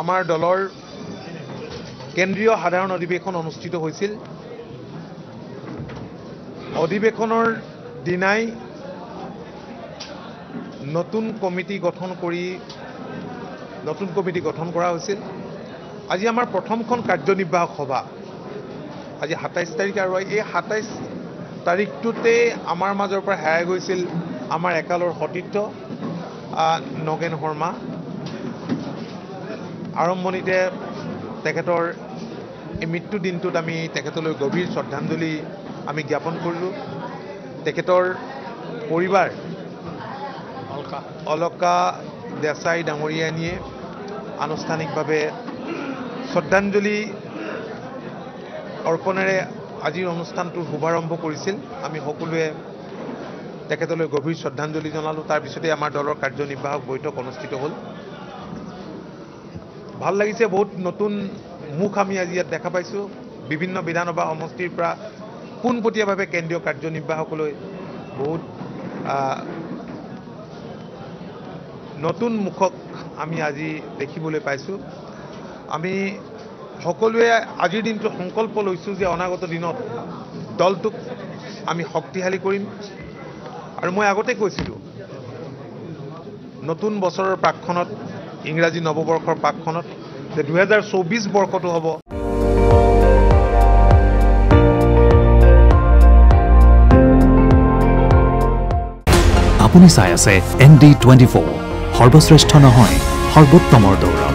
আমাৰ দলৰ কেন্দ্ৰীয় সাধাৰণ অধিৱেশন অনুষ্ঠিত হৈছিল। অধিৱেশনৰ দিনাই নতুন কমিটি গঠন কৰা হৈছিল। আজি আমাৰ প্ৰথমখন কাৰ্যনিৰ্বাহক সভা আজি ২৭ তাৰিখ আৰু এই ২৭ তাৰিখটোতে আমাৰ মাজৰ পৰা হেৰাই গৈছিল আমাৰ একালৰ সতীৰ্থ নগেন শৰ্মা। আৰম্ভণিতে তেখেতৰ এই মৃত্যু দিনটোত আমি তেখেতলৈ গভীৰ শ্ৰদ্ধাঞ্জলি আমি জ্ঞাপন কৰিলোঁ। তেখেতৰ পৰিবাৰ অলকা দেশাই ডাঙৰীয়ানীয়ে আনুষ্ঠানিকভাৱে শ্ৰদ্ধাঞ্জলি অৰ্পণেৰে আজিৰ অনুষ্ঠানটোৰ শুভাৰম্ভ কৰিছিল। আমি সকলোৱে তেখেতলৈ গভীৰ শ্ৰদ্ধাঞ্জলি জনালোঁ। তাৰ পিছতে আমাৰ দলৰ কাৰ্যনিৰ্বাহক বৈঠক অনুষ্ঠিত হ'ল। ভাল লাগিছে, বহুত নতুন মুখ আমি আজি ইয়াত দেখা পাইছোঁ। বিভিন্ন বিধানসভা সমষ্টিৰ পৰা পোনপটীয়াভাৱে কেন্দ্ৰীয় কাৰ্যনিৰ্বাহকলৈ বহুত নতুন মুখক আমি আজি দেখিবলৈ পাইছোঁ। আমি সকলোৱে আজিৰ দিনটো সংকল্প লৈছোঁ যে অনাগত দিনত দলটোক আমি শক্তিশালী কৰিম। আৰু মই আগতে কৈছিলোঁ, নতুন বছৰৰ প্ৰাকখনত, ইংৰাজী নৱবৰ্ষৰ প্ৰাকখনত যে ২০২৪ বৰ্ষটো হ'ব আপুনি চাই আছে ND24, সৰ্বশ্ৰেষ্ঠ নহয় সৰ্বোত্তমৰ দৌৰা।